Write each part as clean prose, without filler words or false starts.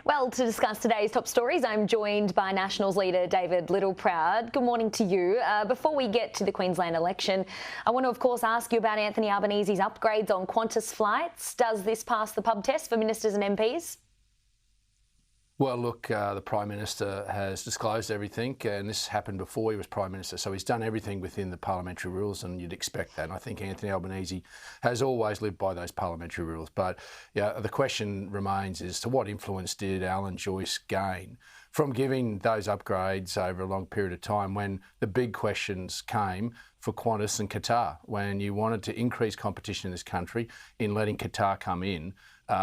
Well, to discuss today's top stories, I'm joined by Nationals leader David Littleproud. Good morning to you. Before we get to the Queensland election, I want to, of course, ask you about Anthony Albanese's upgrades on Qantas flights. Does this pass the pub test for ministers and MPs? Well, look, the Prime Minister has disclosed everything, and this happened before he was Prime Minister, so he's done everything within the parliamentary rules, and you'd expect that. And I think Anthony Albanese has always lived by those parliamentary rules. But yeah, the question remains as to what influence did Alan Joyce gain from giving those upgrades over a long period of time when the big questions came for Qantas and Qatar, when you wanted to increase competition in this country in letting Qatar come in.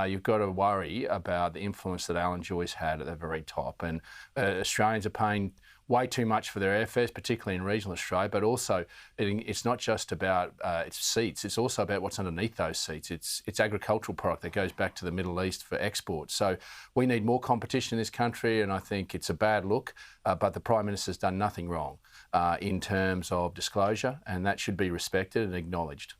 You've got to worry about the influence that Alan Joyce had at the very top. And Australians are paying way too much for their airfares, particularly in regional Australia, but also it's not just about its seats, it's also about what's underneath those seats. It's agricultural product that goes back to the Middle East for export. So we need more competition in this country, and I think it's a bad look, but the Prime Minister's done nothing wrong in terms of disclosure, and that should be respected and acknowledged.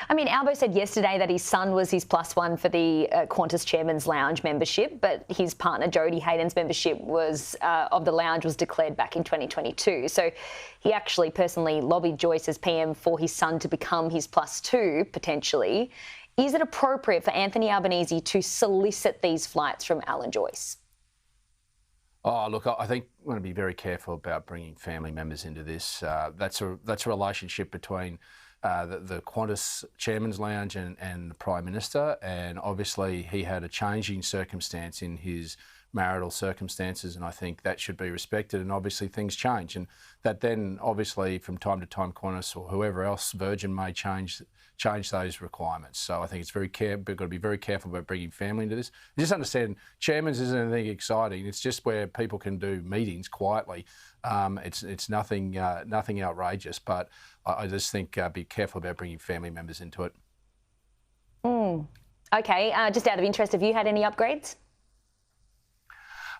I mean, Albo said yesterday that his son was his plus one for the Qantas Chairman's Lounge membership, but his partner Jodie Hayden's membership of the lounge was declared back in 2022. So he actually personally lobbied Joyce as PM for his son to become his plus two, potentially. Is it appropriate for Anthony Albanese to solicit these flights from Alan Joyce? Oh, look, I think we want to be very careful about bringing family members into this. That's a relationship between the Qantas Chairman's Lounge and the Prime Minister, and obviously he had a changing circumstance in his marital circumstances, and I think that should be respected, and obviously things change, and that then obviously from time to time Qantas or whoever else, Virgin, may change those requirements. So I think we've got to be very careful about bringing family into this. Just understand, chairman's isn't anything exciting. It's just where people can do meetings quietly. It's nothing outrageous, but I just think be careful about bringing family members into it. Okay, just out of interest, have you had any upgrades?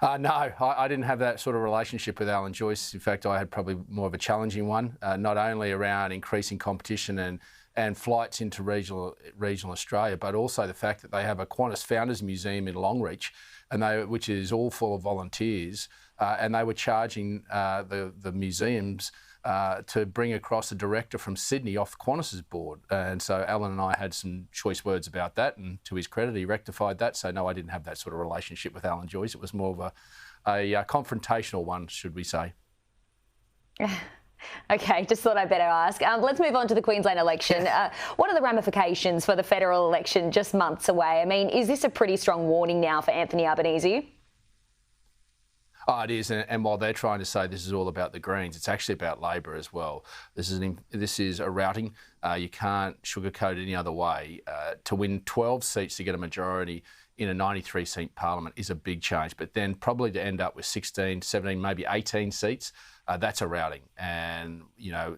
No, I didn't have that sort of relationship with Alan Joyce. In fact, I had probably more of a challenging one, not only around increasing competition and flights into regional Australia, but also the fact that they have a Qantas Founders Museum in Longreach, which is all full of volunteers, and they were charging the museums to bring across a director from Sydney off Qantas's board. And so Alan and I had some choice words about that, and to his credit, he rectified that. So no, I didn't have that sort of relationship with Alan Joyce. It was more of a confrontational one, should we say. Okay, just thought I'd better ask. Let's move on to the Queensland election. What are the ramifications for the federal election just months away? I mean, is this a pretty strong warning now for Anthony Albanese? Oh, it is, and while they're trying to say this is all about the Greens, it's actually about Labor as well. This is a routing. You can't sugarcoat it any other way. To win 12 seats to get a majority in a 93-seat parliament is a big change, but then probably to end up with 16, 17, maybe 18 seats, that's a routing. And,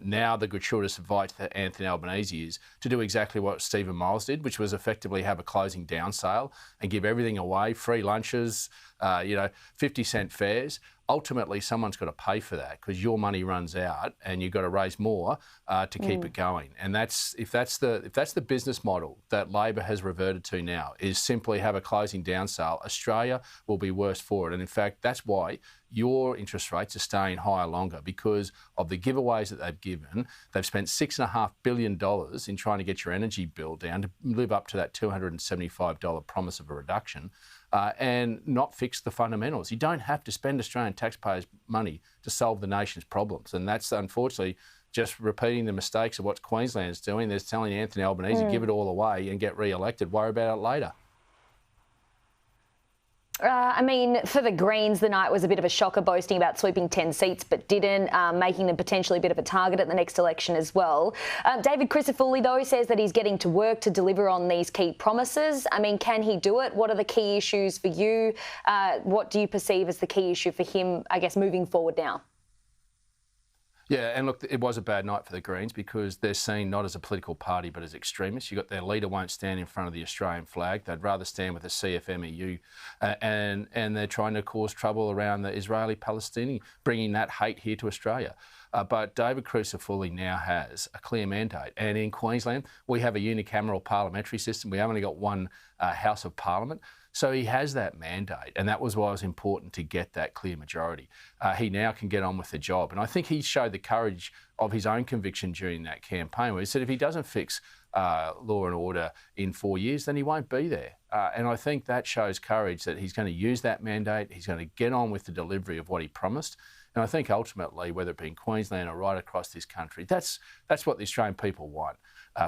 now the gratuitous advice to Anthony Albanese is to do exactly what Stephen Miles did, which was effectively have a closing down sale and give everything away, free lunches, 50-cent fares. Ultimately, someone's got to pay for that because your money runs out and you've got to raise more to keep it going. And if that's the business model that Labor has reverted to now, is simply have a closing down sale, Australia will be worse for it. And in fact, that's why your interest rates are staying higher longer, because of the giveaways that they've given. They've spent $6.5 billion in trying to get your energy bill down to live up to that $275 promise of a reduction. And not fix the fundamentals. You don't have to spend Australian taxpayers' money to solve the nation's problems. And that's unfortunately just repeating the mistakes of what Queensland's doing. They're telling Anthony Albanese, give it all away and get re-elected. Worry about it later. I mean, for the Greens, the night was a bit of a shocker, boasting about sweeping 10 seats, but didn't, making them potentially a bit of a target at the next election as well. David Crisafulli, though, says that he's getting to work to deliver on these key promises. I mean, can he do it? What are the key issues for you? What do you perceive as the key issue for him, I guess, moving forward now? Yeah, and look, it was a bad night for the Greens because they're seen not as a political party but as extremists. You've got their leader won't stand in front of the Australian flag. They'd rather stand with the CFMEU, and they're trying to cause trouble around the Israeli-Palestinian, bringing that hate here to Australia. but David Crucifulli now has a clear mandate. And in Queensland, we have a unicameral parliamentary system. We only got one House of Parliament. So he has that mandate, and that was why it was important to get that clear majority. He now can get on with the job. And I think he showed the courage of his own conviction during that campaign, where he said if he doesn't fix law and order in 4 years, then he won't be there. And I think that shows courage that he's going to use that mandate, he's going to get on with the delivery of what he promised. And I think ultimately, whether it be in Queensland or right across this country, that's what the Australian people want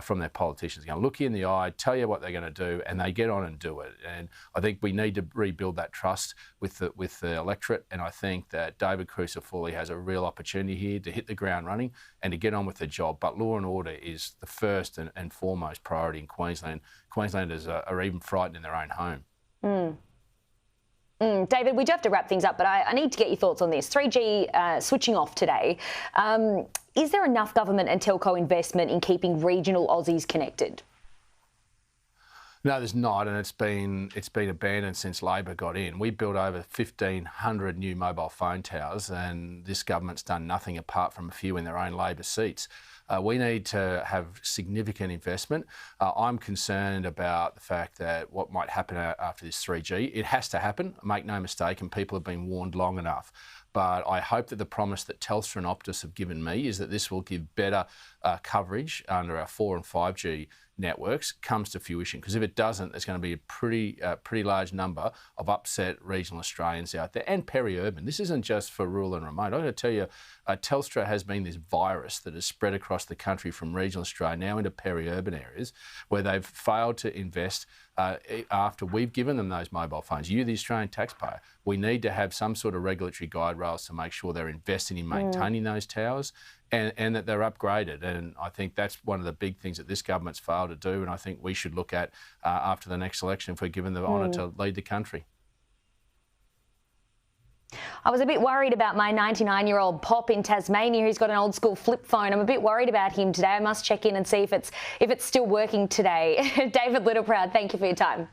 from their politicians. They're going to look you in the eye, tell you what they're going to do, and they get on and do it. And I think we need to rebuild that trust with the electorate. And I think that David Crucifulli has a real opportunity here to hit the ground running and to get on with the job. But law and order is the first and foremost priority in Queensland. Queenslanders are even frightened in their own home. David, we do have to wrap things up, but I need to get your thoughts on this. 3G switching off today. Is there enough government and telco investment in keeping regional Aussies connected? No, there's not, and it's been abandoned since Labor got in. We built over 1,500 new mobile phone towers, and this government's done nothing apart from a few in their own Labor seats. We need to have significant investment. I'm concerned about the fact that what might happen after this 3G. It has to happen, make no mistake, and people have been warned long enough. But I hope that the promise that Telstra and Optus have given me is that this will give better coverage under our 4 and 5G networks comes to fruition. Because if it doesn't, there's going to be a pretty large number of upset regional Australians out there and peri-urban. This isn't just for rural and remote. I'm going to tell you, Telstra has been this virus that has spread across the country from regional Australia now into peri-urban areas where they've failed to invest after we've given them those mobile phones. You, the Australian taxpayer, we need to have some sort of regulatory guide rails to make sure they're investing in maintaining those towers and that they're upgraded. And I think that's one of the big things that this government's failed to do, and I think we should look at after the next election if we're given the honour to lead the country. I was a bit worried about my 99-year-old pop in Tasmania who's got an old school flip phone. I'm a bit worried about him today. I must check in and see if it's still working today. David Littleproud, thank you for your time.